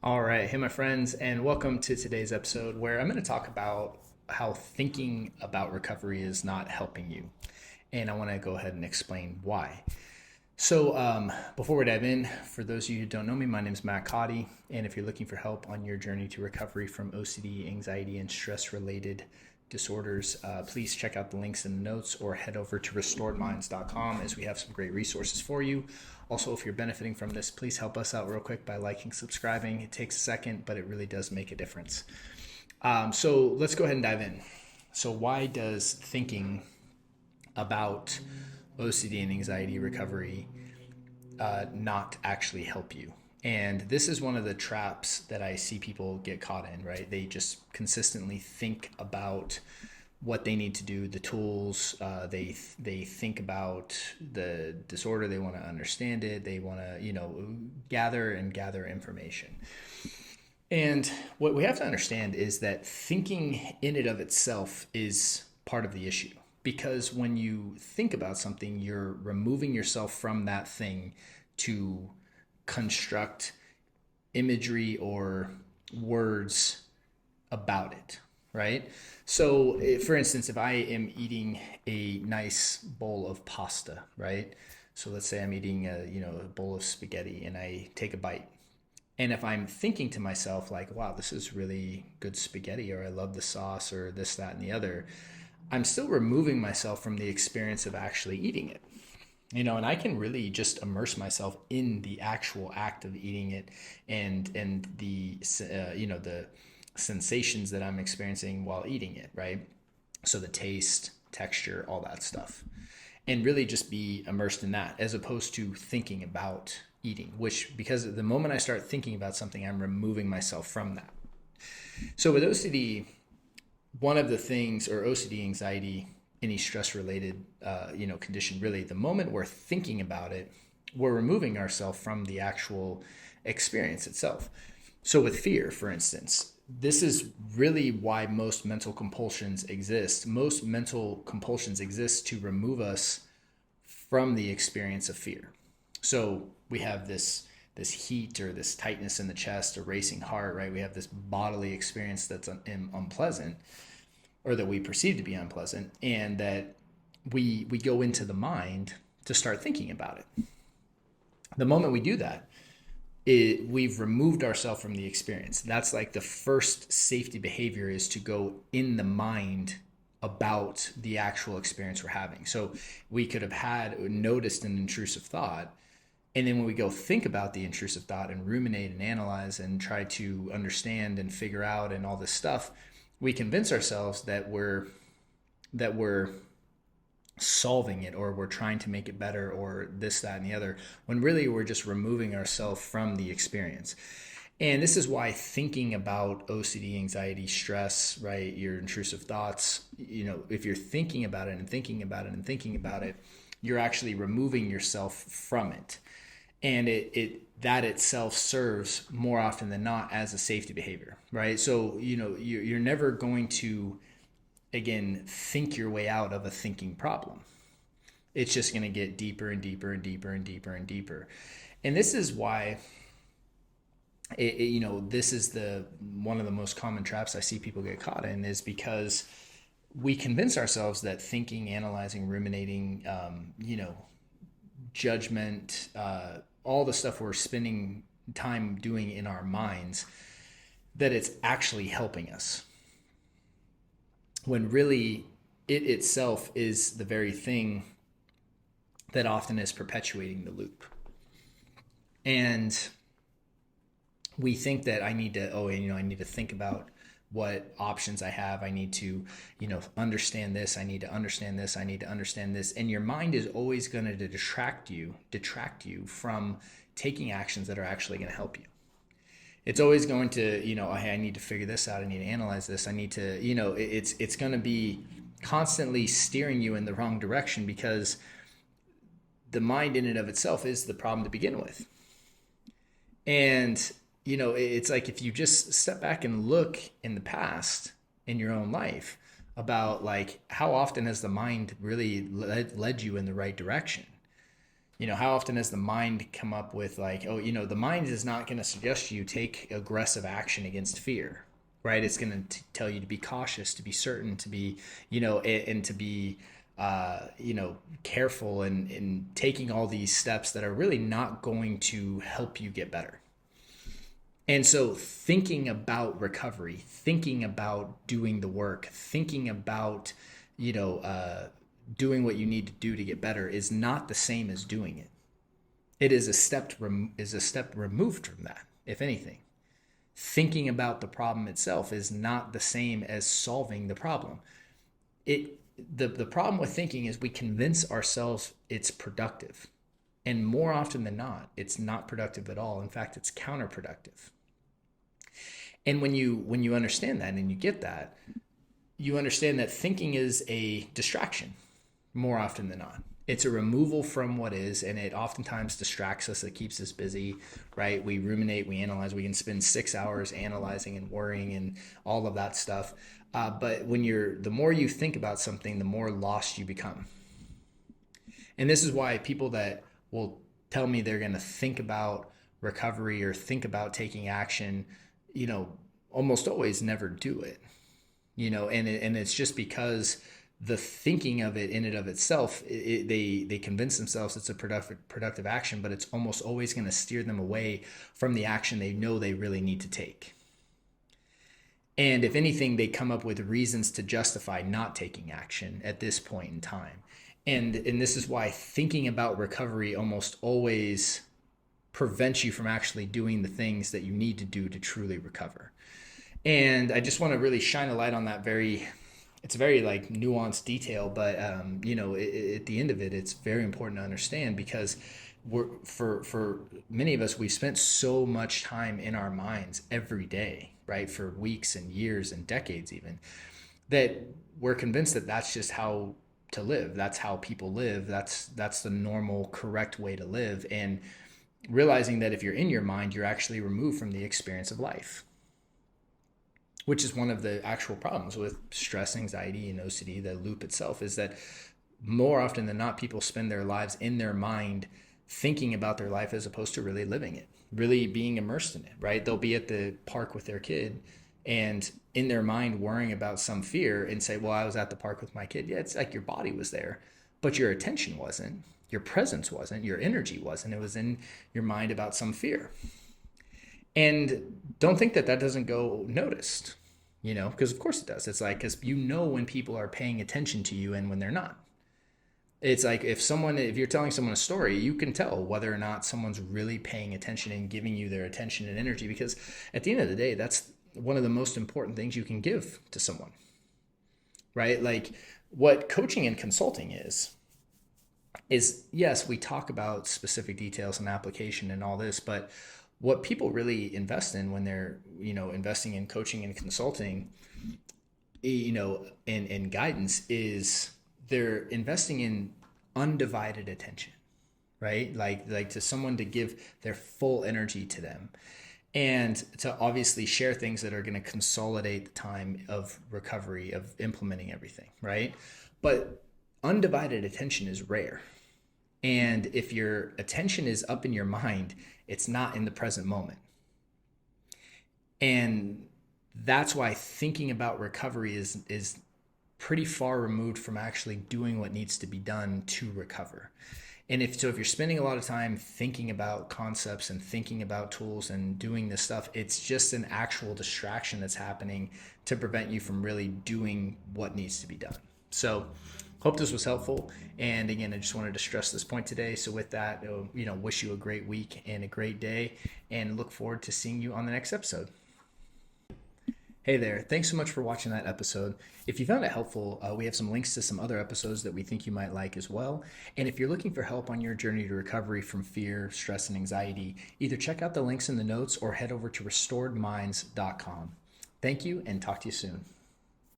All right. Hey, my friends, and welcome to today's episode where I'm going to talk about how thinking about recovery is not helping you. And I want to go ahead and explain why. Before we dive in, for those of you who don't know me, my name is Matt Codde. And if you're looking for help on your journey to recovery from OCD, anxiety, and stress related disorders, please check out the links in the notes or head over to restoredminds.com as we have some great resources for you. Also, if you're benefiting from this, please help us out real quick by liking, subscribing. It takes a second, but it really does make a difference. So let's go ahead and dive in. So why does thinking about OCD and anxiety recovery not actually help you? And this is one of the traps that I see people get caught in, right? They just consistently think about what they need to do, the tools. They think about the disorder. They want to understand it. They want to, gather information. And what we have to understand is that thinking in and of itself is part of the issue. Because when you think about something, you're removing yourself from that thing to construct imagery or words about it, right? So, for instance, if I am eating a nice bowl of pasta, right? So let's say I'm eating a bowl of spaghetti and I take a bite. And if I'm thinking to myself like, wow, this is really good spaghetti, or I love the sauce, or this, that, and the other, I'm still removing myself from the experience of actually eating it. And I can really just immerse myself in the actual act of eating it and the sensations that I'm experiencing while eating it, right? So the taste, texture, all that stuff. And really just be immersed in that as opposed to thinking about eating, which, because the moment I start thinking about something, I'm removing myself from that. So with OCD, one of the things, or OCD, anxiety, any stress related condition, really, the moment we're thinking about it, we're removing ourselves from the actual experience itself. So with fear, for instance, this is really why most mental compulsions exist. Most mental compulsions exist to remove us from the experience of fear. So we have this heat or this tightness in the chest, a racing heart, right? We have this bodily experience that's unpleasant, or that we perceive to be unpleasant, and that we go into the mind to start thinking about it. The moment we do that, we've removed ourselves from the experience. That's like the first safety behavior, is to go in the mind about the actual experience we're having. So we could have noticed an intrusive thought, and then when we go think about the intrusive thought and ruminate and analyze and try to understand and figure out and all this stuff, we convince ourselves that we're solving it, or we're trying to make it better, or this, that, and the other, when really we're just removing ourselves from the experience. And this is why thinking about OCD, anxiety, stress, right, your intrusive thoughts, if you're thinking about it and thinking about it and thinking about it, you're actually removing yourself from it. And that itself serves more often than not as a safety behavior, right? So, you're never going to, again, think your way out of a thinking problem. It's just going to get deeper and deeper and deeper and deeper and deeper. And this is why, this is one of the most common traps I see people get caught in, is because we convince ourselves that thinking, analyzing, ruminating, judgment, all the stuff we're spending time doing in our minds, that it's actually helping us, when really it itself is the very thing that often is perpetuating the loop. And we think that I need to think about what options I have. I need to, understand this. I need to understand this. I need to understand this. And your mind is always going to detract you from taking actions that are actually going to help you. It's always going to, hey, I need to figure this out. I need to analyze this. I need to, it's going to be constantly steering you in the wrong direction, because the mind in and of itself is the problem to begin with. And it's like, if you just step back and look in the past in your own life about, like, how often has the mind really led you in the right direction? How often has the mind come up with like, oh, the mind is not going to suggest you take aggressive action against fear, right? It's going to tell you to be cautious, to be certain, to be, and to be, careful and taking all these steps that are really not going to help you get better. And so thinking about recovery, thinking about doing the work, thinking about, you know, uh, doing what you need to do to get better is not the same as doing it. It is a step removed from that, if anything. Thinking about the problem itself is not the same as solving the problem. It the problem with thinking is we convince ourselves it's productive. And more often than not, it's not productive at all. In fact, it's counterproductive. And when you understand that and you get that, you understand that thinking is a distraction more often than not. It's a removal from what is, and it oftentimes distracts us. It keeps us busy, right? We ruminate, we analyze. We can spend 6 hours analyzing and worrying and all of that stuff. But the more you think about something, the more lost you become. And this is why people that will tell me they're going to think about recovery or think about taking action, you know, almost always never do it. And it's just because the thinking of it in and of itself, they convince themselves it's a productive action, but it's almost always going to steer them away from the action they know they really need to take. And if anything, they come up with reasons to justify not taking action at this point in time. And this is why thinking about recovery almost always prevents you from actually doing the things that you need to do to truly recover. And I just want to really shine a light on that it's very like nuanced detail, but at the end of it, it's very important to understand because for many of us, we've spent so much time in our minds every day, right? For weeks and years and decades even, that we're convinced that that's just how to live. That's how people live. That's the normal, correct way to live. And realizing that if you're in your mind, you're actually removed from the experience of life, which is one of the actual problems with stress, anxiety, and OCD. The loop itself is that more often than not, people spend their lives in their mind thinking about their life as opposed to really living it, really being immersed in it, right? They'll be at the park with their kid and in their mind worrying about some fear and say, well, I was at the park with my kid. Yeah, it's like your body was there, but your attention wasn't, your presence wasn't, your energy wasn't. It was in your mind about some fear. And don't think that doesn't go noticed, because of course it does. It's like, because when people are paying attention to you and when they're not. It's like if you're telling someone a story, you can tell whether or not someone's really paying attention and giving you their attention and energy, because at the end of the day, that's one of the most important things you can give to someone, right? Like what coaching and consulting is yes, we talk about specific details and application and all this, but what people really invest in when they're, investing in coaching and consulting, and guidance is they're investing in undivided attention, right? Like to someone to give their full energy to them and to obviously share things that are going to consolidate the time of recovery, of implementing everything, right? But undivided attention is rare. And if your attention is up in your mind, it's not in the present moment. And that's why thinking about recovery is pretty far removed from actually doing what needs to be done to recover. And if you're spending a lot of time thinking about concepts and thinking about tools and doing this stuff, it's just an actual distraction that's happening to prevent you from really doing what needs to be done. So hope this was helpful. And again, I just wanted to stress this point today. So with that, wish you a great week and a great day and look forward to seeing you on the next episode. Hey there, thanks so much for watching that episode. If you found it helpful, we have some links to some other episodes that we think you might like as well. And if you're looking for help on your journey to recovery from fear, stress, and anxiety, either check out the links in the notes or head over to restoredminds.com. Thank you and talk to you soon.